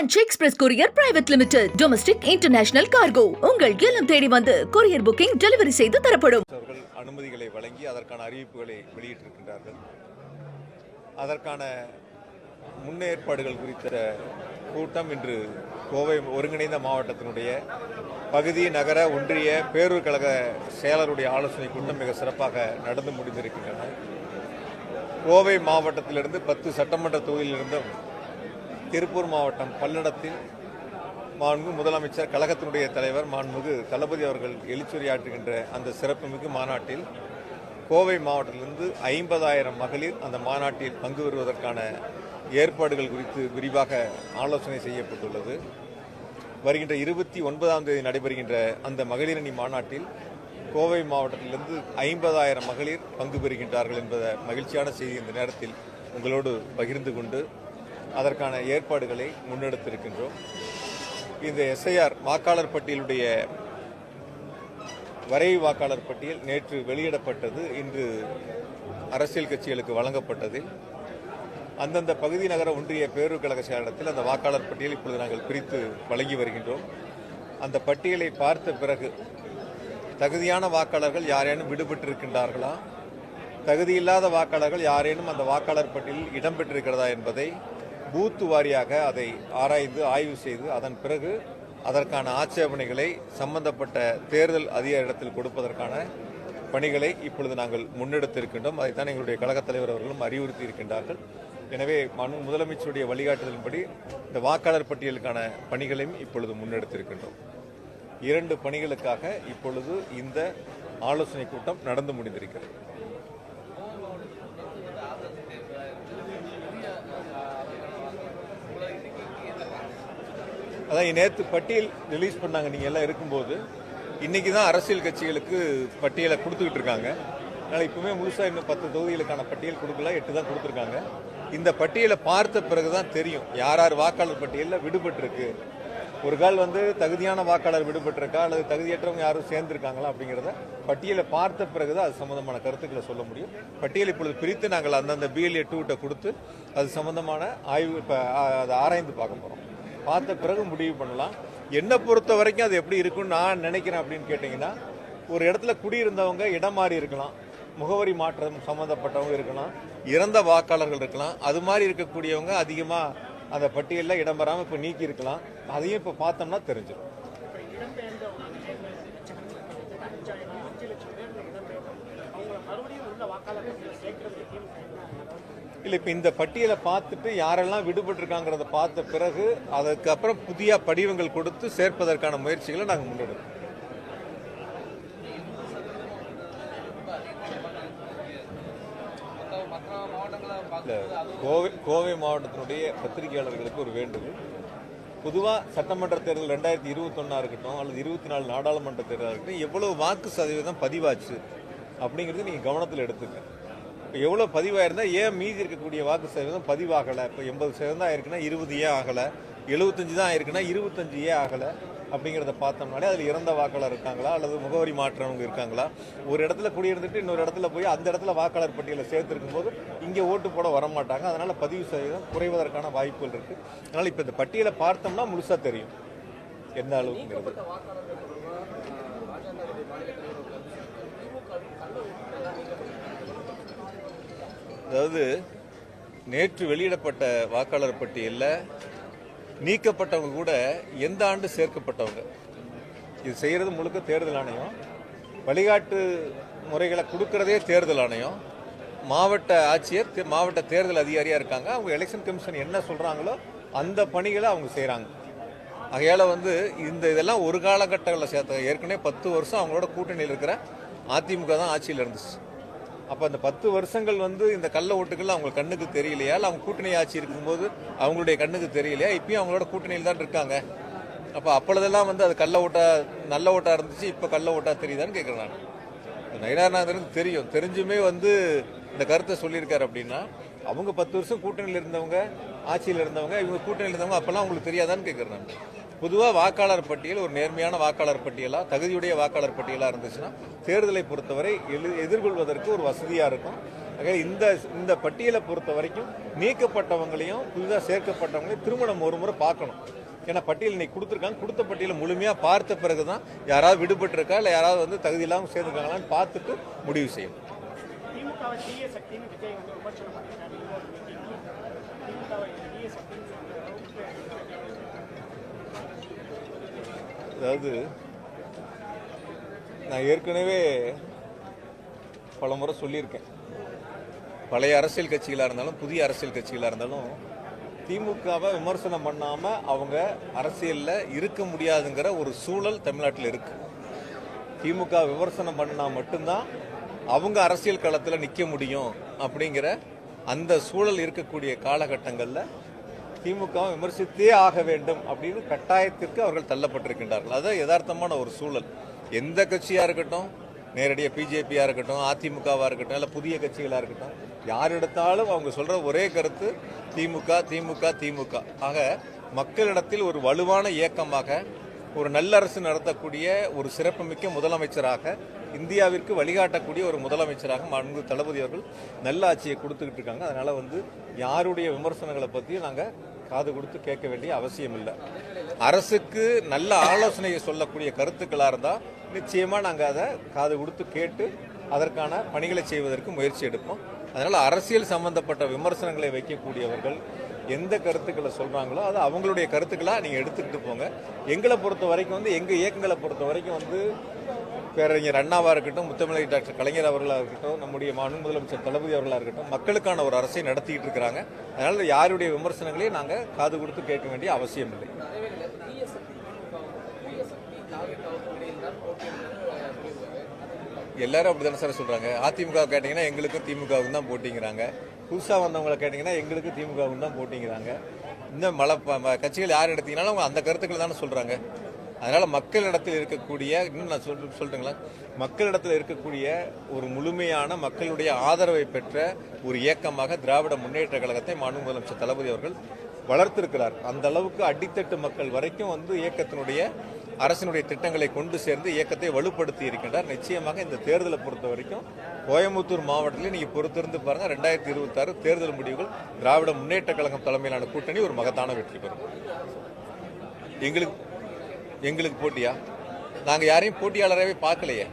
Ranch Express Courier Private Limited. Domestic International Cargo. உங்கள் இல்லம் தேடி வந்து courier booking delivery செய்து தரப்படும். அவர்கள் அனுமதிகளை வழங்கி அதற்கான அறிவிப்புகளை வெளியிட்டிருக்கின்றார்கள். அதற்கான முன்னேற்பாடுகள் குறித்த கூட்டம் இன்று கோவை ஒருங்கிணைந்த மாவட்டத்தினுடைய பகுதி நகர ஒன்றிய பேரூர் கழக செயலருடைய ஆலோசனை கூட்டம் மிக சிறப்பாக நடந்து முடிந்திருக்கின்றன. கோவை மாவட்டத்திலிருந்து 10 சட்டமன்ற தொகுதியிலிருந்தும் திருப்பூர் மாவட்டம் பல்லடத்தில் மாண்புமிகு முதலமைச்சர் கழகத்தினுடைய தலைவர் மாண்புமிகு தளபதி அவர்கள் எழுச்சுரையாற்றுகின்ற அந்த சிறப்புமிகு மாநாட்டில் கோவை மாவட்டத்திலிருந்து 50,000 மகளிர் அந்த மாநாட்டில் பங்கு பெறுவதற்கான ஏற்பாடுகள் குறித்து விரிவாக ஆலோசனை செய்யப்பட்டுள்ளது. வருகின்ற 29ஆம் தேதி நடைபெறுகின்ற அந்த மகளிரணி மாநாட்டில் கோவை மாவட்டத்திலிருந்து 50,000 மகளிர் பங்கு பெறுகின்றார்கள் என்பத மகிழ்ச்சியான செய்தி இந்த நேரத்தில் உங்களோடு பகிர்ந்து கொண்டு அதற்கான ஏற்பாடுகளை முன்னெடுத்திருக்கின்றோம். இந்த எஸ்ஐஆர் வாக்காளர் பட்டியலுடைய வரைவு வாக்காளர் பட்டியல் நேற்று வெளியிடப்பட்டது. இன்று அரசியல் கட்சிகளுக்கு வழங்கப்பட்டதில் அந்தந்த பகுதி நகர ஒன்றிய பேரூர் கழக செயலகத்தில் அந்த வாக்காளர் பட்டியல் இப்பொழுது நாங்கள் பிரித்து வழங்கி வருகின்றோம். அந்த பட்டியலை பார்த்த பிறகு தகுதியான வாக்காளர்கள் யாரேனும் விடுபட்டிருக்கின்றார்களா, தகுதியில்லாத வாக்காளர்கள் யாரேனும் அந்த வாக்காளர் பட்டியலில் இடம்பெற்றிருக்கிறதா என்பதை பூத்து வாரியாக அதை ஆராய்ந்து ஆய்வு செய்து அதன் பிறகு அதற்கான ஆட்சேபனைகளை சம்பந்தப்பட்ட தேர்தல் அதிகாரிடத்தில் கொடுப்பதற்கான பணிகளை இப்பொழுது நாங்கள் முன்னெடுத்திருக்கின்றோம். அதைத்தான் எங்களுடைய கழகத் தலைவர் அவர்களும் அறிவுறுத்தி இருக்கின்றார்கள். எனவே முதலமைச்சருடைய வழிகாட்டுதலின்படி இந்த வாக்காளர் பட்டியலுக்கான பணிகளையும் இப்பொழுது முன்னெடுத்திருக்கின்றோம். 2 பணிகளுக்காக இப்பொழுது இந்த ஆலோசனை கூட்டம் நடந்து முடிந்திருக்கிறது. அதான் நேற்று பட்டியல் ரிலீஸ் பண்ணாங்க. நீங்கள் எல்லாம் இருக்கும்போது இன்னைக்கு தான் அரசியல் கட்சிகளுக்கு பட்டியலை கொடுத்துக்கிட்டு இருக்காங்க. அதனால் இப்பவுமே முழுசாக இன்னும் 10 தொகுதிகளுக்கான பட்டியல் கொடுக்கல, 8 தான் கொடுத்துருக்காங்க. இந்த பட்டியலை பார்த்த பிறகுதான் தெரியும் யார் யார் வாக்காளர் பட்டியலில் விடுபட்டிருக்கு. ஒரு கால் தகுதியான வாக்காளர் விடுபட்டிருக்கா அல்லது தகுதியற்றவங்க யாரும் சேர்ந்திருக்காங்களா அப்படிங்கிறத பட்டியலை பார்த்த பிறகுதான் அது சம்பந்தமான கருத்துக்களை சொல்ல முடியும். பட்டியல் இப்பொழுது பிரித்து நாங்கள் அந்தந்த BLA 2 கொடுத்து அது சம்பந்தமான ஆய்வு அதை ஆராய்ந்து பார்க்க போகிறோம். பார்த்த பிறகு முடிவு பண்ணலாம். என்னை பொறுத்த வரைக்கும் அது எப்படி இருக்குன்னு நான் நினைக்கிறேன் அப்படின்னு கேட்டிங்கன்னா, ஒரு இடத்துல குடியிருந்தவங்க இடம் மாறி இருக்கலாம், முகவரி மாற்றம் சம்மந்தப்பட்டவங்க இருக்கலாம், இறந்த வாக்காளர்கள் இருக்கலாம். அது மாதிரி இருக்கக்கூடியவங்க அதிகமாக அந்த பட்டியலில் இடம் பெறாமல் இப்போ நீக்கி இருக்கலாம். அதையும் இப்போ பார்த்தோம்னா தெரிஞ்சிடும். இல்லை, இப்போ இந்த பட்டியலை பார்த்துட்டு யாரெல்லாம் விடுபட்டிருக்காங்கிறத பார்த்த பிறகு அதுக்கப்புறம் புதிய படிவங்கள் கொடுத்து சேர்ப்பதற்கான முயற்சிகளை நாங்கள் முன்னெடுப்போம். கோவை மாவட்டத்தினுடைய பத்திரிகையாளர்களுக்கு ஒரு வேண்டுகோள். பொதுவாக சட்டமன்ற தேர்தல் 2021 இருக்கட்டும் அல்லது 24 நாடாளுமன்ற தேர்தல் இருக்கட்டும், எவ்வளவு வாக்கு சதவீதம் பதிவாச்சு அப்படிங்கிறது நீங்கள் கவனத்தில் எடுத்துக்க. இப்போ எவ்வளோ பதிவாயிருந்தால் ஏன் மீதி இருக்கக்கூடிய வாக்கு சதவீதம் பதிவாகலை? இப்போ 80% ஆயிருக்குன்னா 20 ஏன் ஆகலை, 75 தான் ஆயிருக்குன்னா 25 ஏன் ஆகலை அப்படிங்கிறத பார்த்தோம்னாலே அதில் இறந்த வாக்காளர் இருக்காங்களா அல்லது முகவரி மாற்றவங்க இருக்காங்களா, ஒரு இடத்துல குடியிருந்துட்டு இன்னொரு இடத்துல போய் அந்த இடத்துல வாக்காளர் பட்டியலை சேர்த்துருக்கும் போது இங்கே ஓட்டு போட வரமாட்டாங்க. அதனால் பதிவு சதவீதம் குறைவதற்கான வாய்ப்புகள் இருக்குது. அதனால் இப்போ இந்த பட்டியலை பார்த்தோம்னா முழுசாக தெரியும் எந்த அளவுக்குங்கிறது. அதாவது நேற்று வெளியிடப்பட்ட வாக்காளர் பட்டியலில் நீக்கப்பட்டவங்க கூட எந்த ஆண்டு சேர்க்கப்பட்டவங்க, இது செய்கிறது முழுக்க தேர்தல் ஆணையம், வழிகாட்டு முறைகளை கொடுக்கறதே தேர்தல் ஆணையம், மாவட்ட ஆட்சியர் மாவட்ட தேர்தல் அதிகாரியாக இருக்காங்க. அவங்க எலெக்ஷன் கமிஷன் என்ன சொல்கிறாங்களோ அந்த பணிகளை அவங்க செய்கிறாங்க. ஆகையால் இதெல்லாம் ஒரு காலகட்டங்களில் சேர்த்தாங்க. ஏற்கனவே 10 வருஷம் அவங்களோட கூட்டணியில் இருக்கிற அதிமுக தான் ஆட்சியில் இருந்துச்சு. அப்போ அந்த 10 வருஷங்கள் இந்த கள்ள ஓட்டுகள் அவங்க கண்ணுக்கு தெரியலையா, இல்லை அவங்க கூட்டணி ஆட்சி இருக்கும்போது அவங்களுடைய கண்ணுக்கு தெரியலையா, இப்பயும் அவங்களோட கூட்டணியில் தான் இருக்காங்க. அப்போ அப்பொழுதெல்லாம் அது கள்ள ஓட்டா நல்ல ஓட்டாக இருந்துச்சு, இப்போ கள்ள ஓட்டாக தெரியுதான்னு கேட்குறேன் நான். நயினார்நாதனுக்கு தெரியும், தெரிஞ்சுமே இந்த கருத்தை சொல்லியிருக்காரு. அப்படின்னா அவங்க 10 வருஷம் கூட்டணியில் இருந்தவங்க, ஆட்சியில் இருந்தவங்க, இவங்க கூட்டணியில் இருந்தவங்க, அப்போல்லாம் அவங்களுக்கு தெரியாதான்னு கேட்குறேன் நான். பொதுவாக வாக்காளர் பட்டியல் ஒரு நேர்மையான வாக்காளர் பட்டியலாக, தகுதியுடைய வாக்காளர் பட்டியலாக இருந்துச்சுன்னா தேர்தலை பொறுத்தவரை எதிர்கொள்வதற்கு ஒரு வசதியாக இருக்கும். இந்த பட்டியலை பொறுத்த வரைக்கும் நீக்கப்பட்டவங்களையும் புதிதாக சேர்க்கப்பட்டவங்களையும் திருமணம் ஒரு முறை பார்க்கணும். ஏன்னா பட்டியல் இன்னைக்கு கொடுத்துருக்காங்க, கொடுத்த பட்டியலை முழுமையாக பார்த்த பிறகு தான் யாராவது விடுபட்டிருக்கா இல்லை யாராவது வந்து தகுதி இல்லாமல் சேர்ந்துருக்காங்களான்னு பார்த்துட்டு முடிவு செய்யும். அதாவது நான் ஏற்கனவே பல முறை சொல்லியிருக்கேன், பழைய அரசியல் கட்சிகளாக இருந்தாலும் புதிய அரசியல் கட்சிகளாக இருந்தாலும் திமுகவை விமர்சனம் பண்ணாமல் அவங்க அரசியலில் இருக்க முடியாதுங்கிற ஒரு சூழல் தமிழ்நாட்டில் இருக்கு. திமுக விமர்சனம் பண்ணா மட்டும்தான் அவங்க அரசியல் களத்தில் நிற்க முடியும் அப்படிங்கிற அந்த சூழல் இருக்கக்கூடிய காலகட்டங்களில் திமுக விமர்சித்தே ஆக வேண்டும் அப்படின்னு கட்டாயத்திற்கு அவர்கள் தள்ளப்பட்டிருக்கின்றார்கள். அது யதார்த்தமான ஒரு சூழல். எந்த கட்சியாக இருக்கட்டும், நேரடியாக பிஜேபியாக இருக்கட்டும், அதிமுகவாக இருக்கட்டும், இல்லை புதிய கட்சிகளாக இருக்கட்டும், யார் எடுத்தாலும் அவங்க சொல்கிற ஒரே கருத்து திமுக திமுக திமுக. ஆக மக்களிடத்தில் ஒரு வலுவான இயக்கமாக, ஒரு நல்லரசு நடத்தக்கூடிய ஒரு சிறப்புமிக்க முதலமைச்சராக, இந்தியாவிற்கு வழிகாட்டக்கூடிய ஒரு முதலமைச்சராக மாண்புமிகு தளபதி அவர்கள் நல்ல ஆட்சியை கொடுத்துக்கிட்டு இருக்காங்க. அதனால் வந்து யாருடைய விமர்சனங்களை பற்றியும் நாங்கள் காது கொடுத்து கேட்க வேண்டிய அவசியம் இல்லை. அரசுக்கு நல்ல ஆலோசனையை சொல்லக்கூடிய கருத்துக்களாக இருந்தால் நிச்சயமாக நாங்கள் அதை காது கொடுத்து கேட்டு அதற்கான பணிகளை செய்வதற்கு முயற்சி எடுப்போம். அதனால் அரசியல் சம்பந்தப்பட்ட விமர்சனங்களை வைக்கக்கூடியவர்கள் எந்த கருத்துக்களை சொல்கிறாங்களோ அது அவங்களுடைய கருத்துக்களாக நீங்கள் எடுத்துக்கிட்டு போங்க. எங்களை பொறுத்த வரைக்கும் வந்து எங்கள் இயக்கங்களை பொறுத்த வரைக்கும் வந்து பேரறிஞர் அண்ணாவாக இருக்கட்டும், முத்தமிழை டாக்டர் கலைஞர் அவர்களாக இருக்கட்டும், நம்முடைய மாநில முதலமைச்சர் தளபதி அவர்களாக இருக்கட்டும், மக்களுக்கான ஒரு அரசை நடத்திக்கிட்டு இருக்கிறாங்க. அதனால் யாருடைய விமர்சனங்களையும் நாங்கள் காது கொடுத்து கேட்க வேண்டிய அவசியம் இல்லை. எல்லாரும் அப்படிதானே சார் சொல்றாங்க. அதிமுக கேட்டீங்கன்னா எங்களுக்கும் திமுகவுக்கும் தான் போட்டிங்கிறாங்க. புதுசாக வந்தவங்களை கேட்டீங்கன்னா எங்களுக்கு திமுகவுக்கும் தான் போட்டிங்கிறாங்க. இந்த கட்சிகள் யார் எடுத்தீங்கன்னாலும் அவங்க அந்த கருத்துக்கள் தானே சொல்றாங்க. அதனால மக்களிடத்தில் இருக்கக்கூடிய, இன்னும் நான் சொல்லிட்டுங்களா, மக்களிடத்தில் இருக்கக்கூடிய ஒரு முழுமையான மக்களுடைய ஆதரவை பெற்ற ஒரு இயக்கமாக திராவிட முன்னேற்ற கழகத்தை மாண்புமிகு முதலமைச்சர் தளபதி அவர்கள் வளர்த்திருக்கிறார். அந்த அளவுக்கு அடித்தட்டு மக்கள் வரைக்கும் வந்து இயக்கத்தினுடைய அரசினுடைய திட்டங்களை கொண்டு சேர்ந்து இயக்கத்தை வலுப்படுத்தி இருக்கின்றார். நிச்சயமாக இந்த தேர்தலை பொறுத்த வரைக்கும் கோயம்புத்தூர் மாவட்டத்தில் நீங்க பொறுத்திருந்து பாருங்க, 2026 தேர்தல் முடிவுகள் திராவிட முன்னேற்ற கழகம் தலைமையிலான கூட்டணி ஒரு மகத்தான வெற்றி பெறும். எங்களுக்கு போட்டியா? நாங்க யாரையும் போட்டியாளராகவே பார்க்கலையே.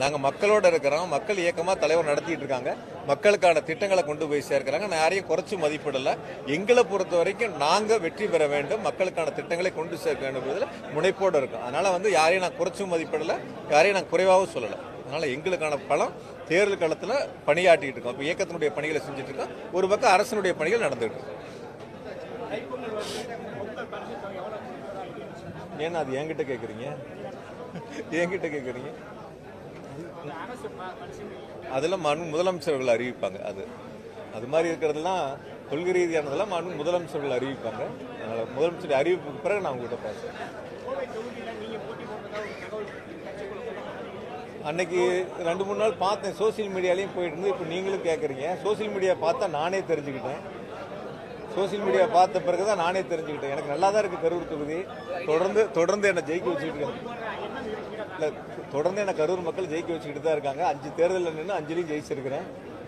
நாங்க மக்களோட இருக்கிறோம், மக்கள் இயக்கமா தலைவர் நடத்திட்டு இருக்காங்க, மக்களுக்கான திட்டங்களை கொண்டு போய் சேர்க்கிறாங்க. நான் யாரையும் குறைச்சு மதிப்பிடல. எங்களை பொறுத்த வரைக்கும் நாங்க வெற்றி பெற வேண்டும், மக்களுக்கான திட்டங்களை கொண்டு சேர்க்க வேண்டும் என்பதில் முனைப்போடு இருக்கும். அதனால வந்து யாரையும் நான் குறைச்சும் மதிப்பிடல, யாரையும் நான் குறைவாகவும் சொல்லலை. அதனால எங்களுக்கான பலம் தேர்தல் களத்தில் பணியாற்றிட்டு இருக்கோம். இப்போ இயக்கத்தினுடைய பணிகளை செஞ்சுட்டு இருக்கோம், ஒரு பக்கம் அரசினுடைய பணிகள் நடந்துட்டு இருக்கு. ஏன்னா அது என்கிட்ட கேட்குறீங்க? அதெல்லாம் முதலமைச்சர்கள் அறிவிப்பாங்க. அது மாதிரி இருக்கிறதெல்லாம் கொள்கை ரீதியானதெல்லாம் முதலமைச்சர்கள் அறிவிப்பாங்க. அதனால் முதலமைச்சர் அறிவிப்புக்கு பிறகு நான் உங்ககிட்ட பேசுறேன். அன்னைக்கு 2-3 நாள் பார்த்தேன், சோசியல் மீடியாலையும் போயிட்டு இருந்து. இப்போ நீங்களும் கேட்குறீங்க. சோசியல் மீடியா பார்த்தா நானே தெரிஞ்சுக்கிட்டேன். சோசியல் மீடியா பார்த்த பிறகு தான் நானே தெரிஞ்சுக்கிட்டேன். எனக்கு நல்லா தான் இருக்குது கரூர் தொகுதி. தொடர்ந்து என்னை ஜெயிக்க வச்சுக்கிட்டு இல்லை, தொடர்ந்து என்னை கரூர் மக்கள் ஜெயிக்க வச்சுக்கிட்டு தான் இருக்காங்க. 5 தேர்தலில் நின்று 5லையும் ஜெயிச்சிருக்கிறேன்.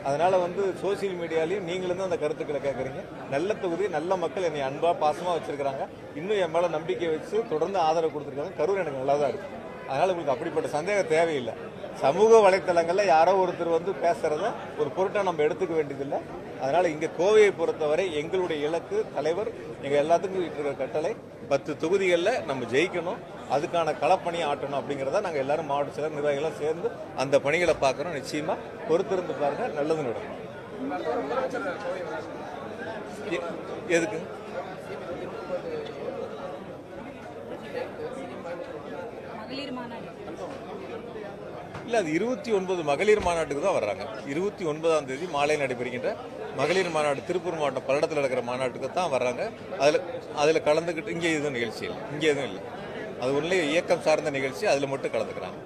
அதனால் வந்து சோசியல் மீடியாலையும் நீங்களும் தான் அந்த கருத்துக்களை கேட்குறீங்க. நல்ல தொகுதி, நல்ல மக்கள் என்னை அன்பாக பாசமாக வச்சுருக்கிறாங்க. இன்னும் என் மேலே நம்பிக்கை வச்சு தொடர்ந்து ஆதரவு கொடுத்துருக்காங்க. கரூர் எனக்கு நல்லா தான் இருக்குது. அதனால் உங்களுக்கு அப்படிப்பட்ட சந்தேகம் தேவையில்லை. சமூக வலைத்தளங்களில் யாரோ ஒருத்தர் வந்து பேசுகிறத ஒரு பொருட்டாக நம்ம எடுத்துக்க வேண்டியதில்லை. அதனால் இங்கே கோவையை பொறுத்தவரை எங்களுடைய இலக்கு, தலைவர் எங்கள் எல்லாத்துக்கும் இருக்கிற கட்டளை 10 தொகுதிகளில் நம்ம ஜெயிக்கணும், அதுக்கான களப்பணியை ஆட்டணும் அப்படிங்கிறத நாங்கள் எல்லாரும் மாவட்ட செயலர் நிர்வாகிகளாக சேர்ந்து அந்த பணிகளை பார்க்குறோம். நிச்சயமாக பொறுத்திருந்து பாருங்க, நல்லது நடக்கும். எதுக்கு இல்லை, அது 29 மகளிர் மாநாட்டுக்கு தான் வர்றாங்க. 29ஆம் தேதி மாலை நடைபெறுகின்ற மகளிர் மாநாடு, திருப்பூர் மாவட்டம் பல்லடத்தில் நடக்கிற மாநாட்டுக்கு தான் வர்றாங்க. அதில் கலந்துக்கிட்டு இங்கே எதுவும் நிகழ்ச்சி இல்லை, இங்கே எதுவும் இல்லை. அது ஒன்றிலே இயக்கம் சார்ந்த நிகழ்ச்சி, அதில் மட்டும் கலந்துக்கிறாங்க.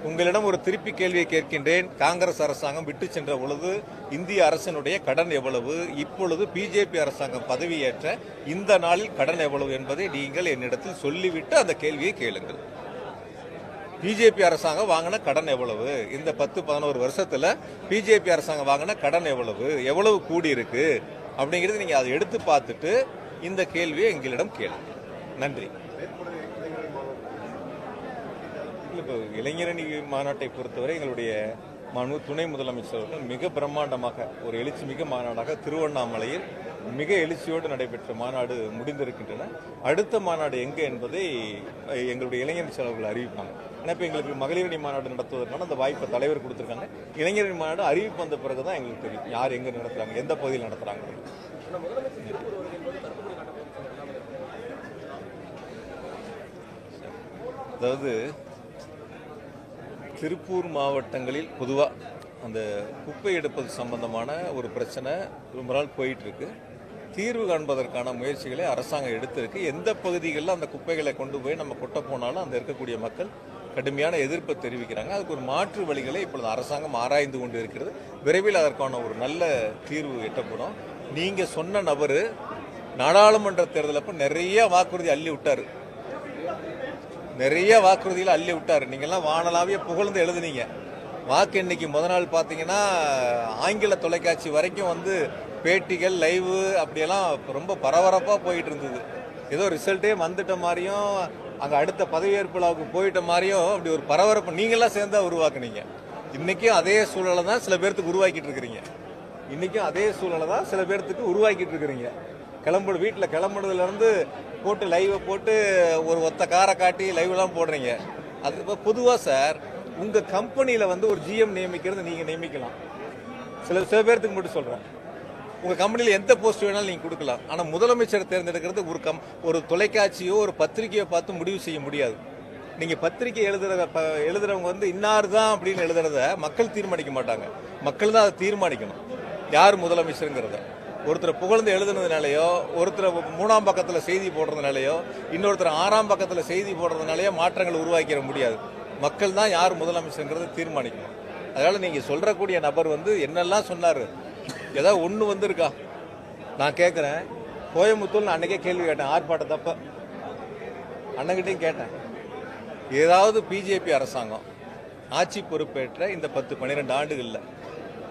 உங்களிடம் ஒரு திருப்பி கேள்வியை கேட்கின்றேன். காங்கிரஸ் அரசாங்கம் விட்டு சென்ற பொழுது இந்திய அரசினுடைய கடன் எவ்வளவு, இப்பொழுது பிஜேபி அரசாங்கம் பதவியேற்ற இந்த நாளில் கடன் எவ்வளவு என்பதை நீங்கள் என்னிடத்தில் சொல்லிவிட்டு அந்த கேள்வியை கேளுங்கள். பிஜேபி அரசாங்கம் வாங்கின கடன் எவ்வளவு, இந்த 10-11 வருஷத்துல பிஜேபி அரசாங்கம் வாங்கின கடன் எவ்வளவு கூடி இருக்கு அப்படிங்கிறது நீங்க அதை எடுத்து பார்த்துட்டு இந்த கேள்வியை எங்களிடம் கேளுங்க. நன்றி. இப்போ இளைஞரணி மாநாட்டை பொறுத்தவரை எங்களுடைய துணை முதலமைச்சர் அவர்கள் மிக பிரம்மாண்டமாக ஒரு எழுச்சி மிக மாநாடாக திருவண்ணாமலையில் மிக எழுச்சியோடு நடைபெற்ற மாநாடு முடிந்திருக்கின்றன. அடுத்த மாநாடு எங்கே என்பதை எங்களுடைய இளைஞர் செயலர்கள் அறிவிப்பாங்க. ஏன்னா இப்போ எங்களுக்கு மகளிரணி மாநாடு நடத்துவதற்கான அந்த வாய்ப்பை தலைவர் கொடுத்துருக்காங்க. இளைஞரணி மாநாடு அறிவிப்பு வந்த பிறகுதான் எங்களுக்கு தெரியும் யார் எங்கே நடத்துறாங்க, எந்த பகுதியில் நடத்துறாங்க. அதாவது திருப்பூர் மாவட்டங்களில் பொதுவாக அந்த குப்பை எடுப்பது சம்பந்தமான ஒரு பிரச்சனை ரொம்ப நாள் போயிட்டு இருக்கு. தீர்வு காண்பதற்கான முயற்சிகளை அரசாங்கம் எடுத்திருக்கு. எந்த பகுதிகளில் அந்த குப்பைகளை கொண்டு போய் நம்ம கொட்ட போனாலும் அந்த இருக்கக்கூடிய மக்கள் கடுமையான எதிர்ப்பை தெரிவிக்கிறாங்க. அதுக்கு ஒரு மாற்று வழிகளை இப்பொழுது அரசாங்கம் ஆராய்ந்து கொண்டு இருக்கிறது. விரைவில் அதற்கான ஒரு நல்ல தீர்வு எட்டப்படும். நீங்க சொன்ன நபர் நாடாளுமன்ற தேர்தல் அப்ப நிறைய வாக்குறுதி அள்ளி விட்டாரு, நிறைய வாக்குறுதிகளை அள்ளி விட்டாரு. நீங்கெல்லாம் வானலாவிய புகழ்ந்து எழுதுனீங்க. வாக்கு எண்ணிக்கை முத நாள் பார்த்தீங்கன்னா ஆங்கில தொலைக்காட்சி வரைக்கும் வந்து பேட்டிகள் லைவ் அப்படியெல்லாம் ரொம்ப பரபரப்பாக போயிட்டு இருந்தது. ஏதோ ரிசல்ட்டே வந்துட்ட மாதிரியும் அங்கே அடுத்த பதவியேற்பு விழாவுக்கு போயிட்ட மாதிரியும் அப்படி ஒரு பரபரப்பு நீங்களாம் சேர்ந்தா உருவாக்குனீங்க. இன்னைக்கும் அதே சூழலை தான் சில பேர்த்துக்கு உருவாக்கிட்டு இருக்கிறீங்க. இன்னைக்கும் அதே சூழலை தான் சில பேர்த்துக்கு உருவாக்கிட்டு இருக்கிறீங்க. வீட்டில் கிளம்புறதுலேருந்து போட்டு லைவை போட்டு ஒரு ஒத்த காரை காட்டி லைவ்லாம் போடுறீங்க. அது இப்போ பொதுவாக சார் உங்கள் கம்பெனியில் வந்து ஒரு ஜிஎம் நியமிக்கிறது நீங்கள் நியமிக்கலாம். சில பேர்த்துக்கு மட்டும் சொல்கிறேன். உங்கள் கம்பெனியில் எந்த போஸ்ட் வேணாலும் நீங்கள் கொடுக்கலாம். ஆனால் முதலமைச்சர் தேர்ந்தெடுக்கிறது ஒரு தொலைக்காட்சியோ ஒரு பத்திரிகையோ பார்த்து முடிவு செய்ய முடியாது. நீங்கள் பத்திரிகை எழுதுறவங்க வந்து இன்னார் தான் அப்படின்னு எழுதுறத மக்கள் தீர்மானிக்க மாட்டாங்க. மக்கள் தான் அதை தீர்மானிக்கணும் யார் முதலமைச்சருங்கிறத. ஒருத்தர் புகழ்ந்து எழுதுனதுனாலையோ, ஒருத்தர் 3ஆம் பக்கத்தில் செய்தி போடுறதுனாலையோ, இன்னொருத்தர் 6ஆம் பக்கத்தில் செய்தி போடுறதுனாலையோ மாற்றங்கள் உருவாக்கிட முடியாது. மக்கள் தான் யார் முதலமைச்சருங்கிறத தீர்மானிக்கணும். அதனால நீங்க சொல்றக்கூடிய நபர் வந்து என்னெல்லாம் சொன்னாரு, ஏதாவது ஒன்று வந்திருக்கா? நான் கேட்குறேன். கோயம்புத்தூர் நான் அன்னைக்கே கேள்வி கேட்டேன், ஆர்ப்பாட்டத்தப்ப அண்ணங்கிட்டையும் கேட்டேன். ஏதாவது பிஜேபி அரசாங்கம் ஆட்சி பொறுப்பேற்ற இந்த 10-12 ஆண்டுகளில்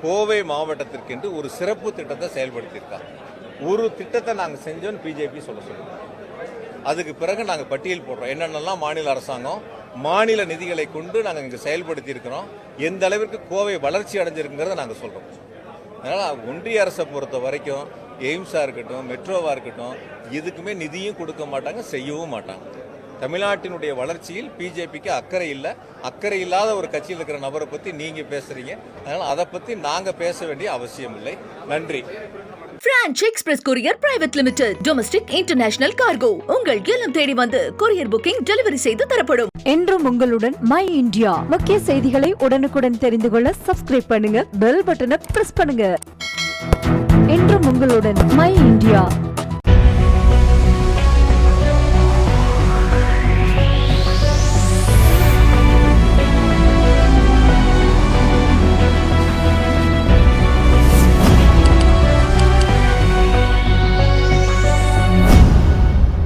கோவை மாவட்டத்திற்கென்று ஒரு சிறப்பு திட்டத்தை செயல்படுத்தியிருக்காங்க. ஒரு திட்டத்தை நாங்கள் செஞ்சோன்னு பிஜேபி சொல்லுவோம். அதுக்கு பிறகு நாங்கள் பட்டியல் போடுறோம் என்னென்னலாம் மாநில அரசாங்கம் மாநில நிதிகளை கொண்டு நாங்கள் இங்கே செயல்படுத்தி இருக்கிறோம், எந்த அளவிற்கு கோவை வளர்ச்சி அடைஞ்சிருக்குங்கிறத நாங்கள் சொல்கிறோம். அதனால் ஒன்றிய அரசை பொறுத்த வரைக்கும் எய்ம்ஸாக இருக்கட்டும், மெட்ரோவாக இருக்கட்டும், இதுக்குமே நிதியும் கொடுக்க மாட்டாங்க, செய்யவும் மாட்டாங்க. தமிழ்நாட்டினுடைய வளர்ச்சியில் பிஜேபிக்கு அக்கறை இல்லை. அக்கறை இல்லாத ஒரு கட்சியில் இருக்கிற நபரை பற்றி நீங்கள் பேசுகிறீங்க. அதனால் அதை பற்றி நாங்கள் பேச வேண்டிய அவசியம் இல்லை. நன்றி. Branch express courier private limited domestic international cargo உங்கள் இல்லம் தேடி வந்து கொரியர் புக்கிங் டெலிவரி செய்து தரப்படும். என்றும் உங்களுடன் மை இந்தியா. முக்கிய செய்திகளை உடனுக்குடன் தெரிந்து கொள்ள சப்ஸ்கிரைப் பண்ணுங்க, பெல் பட்டனை பிரஸ் பண்ணுங்க. என்றும் உங்களுடன் மை இந்தியா.